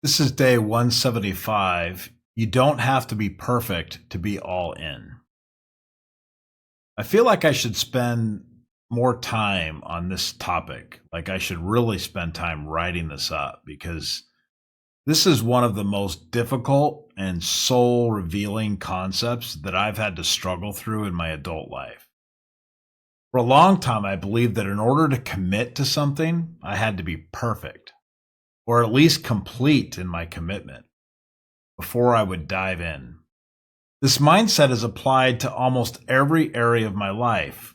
This is day 175. You don't have to be perfect to be all in. I feel like I should spend more time on this topic. Like I should really spend time writing this up because this is one of the most difficult and soul revealing concepts that I've had to struggle through in my adult life. For a long time, I believed that in order to commit to something, I had to be perfect or at least complete in my commitment before I would dive in. This mindset is applied to almost every area of my life,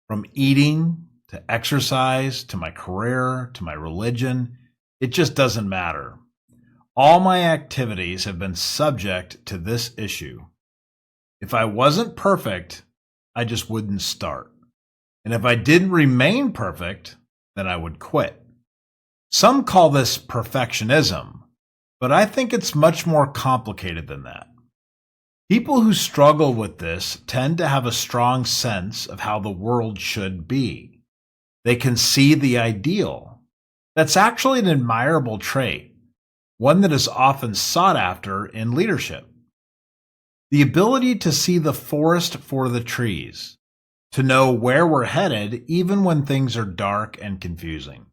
from eating to exercise to my career to my religion. It just doesn't matter. All my activities have been subject to this issue. If I wasn't perfect, I just wouldn't start. And if I didn't remain perfect, then I would quit. Some call this perfectionism, but I think it's much more complicated than that. People who struggle with this tend to have a strong sense of how the world should be. They can see the ideal. That's actually an admirable trait, one that is often sought after in leadership. The ability to see the forest for the trees, to know where we're headed even when things are dark and confusing.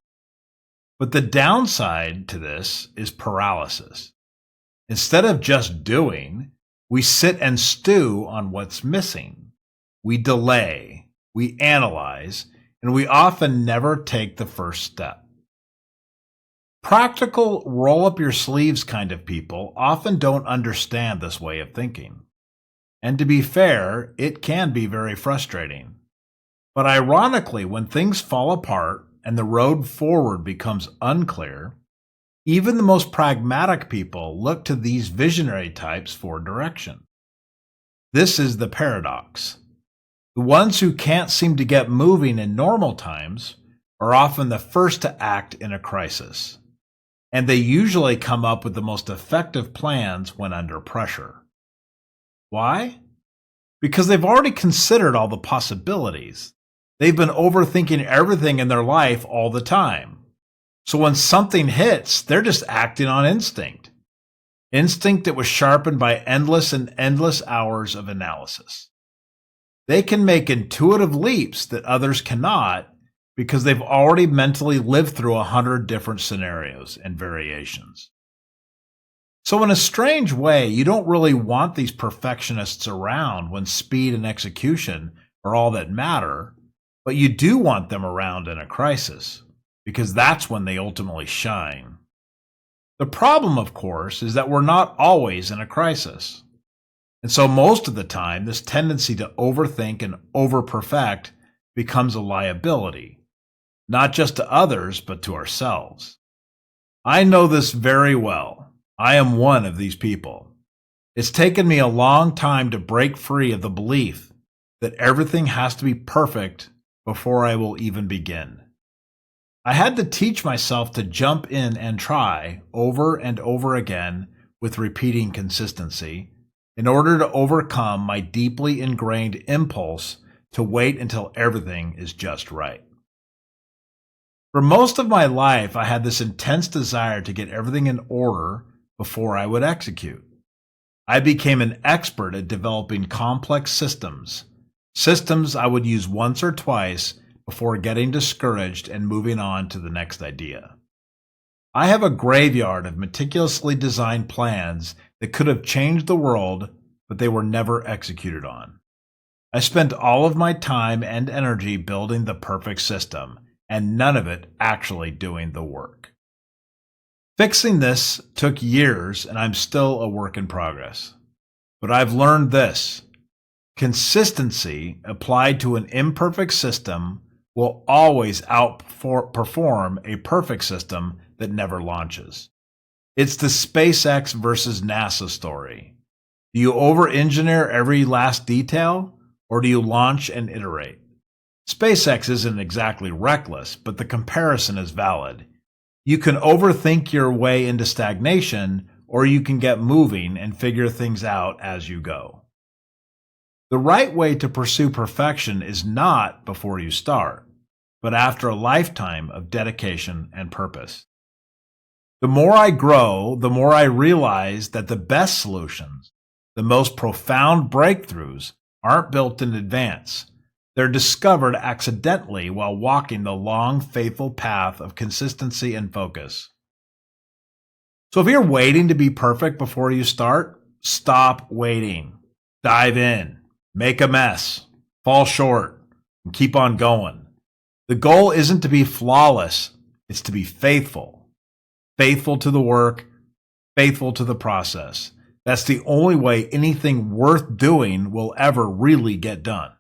But the downside to this is paralysis. Instead of just doing, we sit and stew on what's missing. We delay, we analyze, and we often never take the first step. Practical, roll up your sleeves kind of people often don't understand this way of thinking. And to be fair, it can be very frustrating. But ironically, when things fall apart and the road forward becomes unclear, even the most pragmatic people look to these visionary types for direction. This is the paradox. The ones who can't seem to get moving in normal times are often the first to act in a crisis, and they usually come up with the most effective plans when under pressure. Why? Because they've already considered all the possibilities. They've been overthinking everything in their life all the time. So when something hits, they're just acting on instinct. Instinct that was sharpened by endless and endless hours of analysis. They can make intuitive leaps that others cannot because they've already mentally lived through 100 different scenarios and variations. So in a strange way, you don't really want these perfectionists around when speed and execution are all that matter, but you do want them around in a crisis, because that's when they ultimately shine. The problem, of course, is that we're not always in a crisis. And so most of the time, this tendency to overthink and overperfect becomes a liability, not just to others, but to ourselves. I know this very well. I am one of these people. It's taken me a long time to break free of the belief that everything has to be perfect before I will even begin. I had to teach myself to jump in and try over and over again with repeating consistency in order to overcome my deeply ingrained impulse to wait until everything is just right. For most of my life, I had this intense desire to get everything in order before I would execute. I became an expert at developing complex systems I would use once or twice before getting discouraged and moving on to the next idea. I have a graveyard of meticulously designed plans that could have changed the world, but they were never executed on. I spent all of my time and energy building the perfect system, and none of it actually doing the work. Fixing this took years, and I'm still a work in progress. But I've learned this. Consistency applied to an imperfect system will always outperform a perfect system that never launches. It's the SpaceX versus NASA story. Do you over-engineer every last detail, or do you launch and iterate? SpaceX isn't exactly reckless, but the comparison is valid. You can overthink your way into stagnation, or you can get moving and figure things out as you go. The right way to pursue perfection is not before you start, but after a lifetime of dedication and purpose. The more I grow, the more I realize that the best solutions, the most profound breakthroughs, aren't built in advance. They're discovered accidentally while walking the long, faithful path of consistency and focus. So if you're waiting to be perfect before you start, stop waiting. Dive in, make a mess, fall short, and keep on going. The goal isn't to be flawless, it's to be faithful. Faithful to the work, faithful to the process. That's the only way anything worth doing will ever really get done.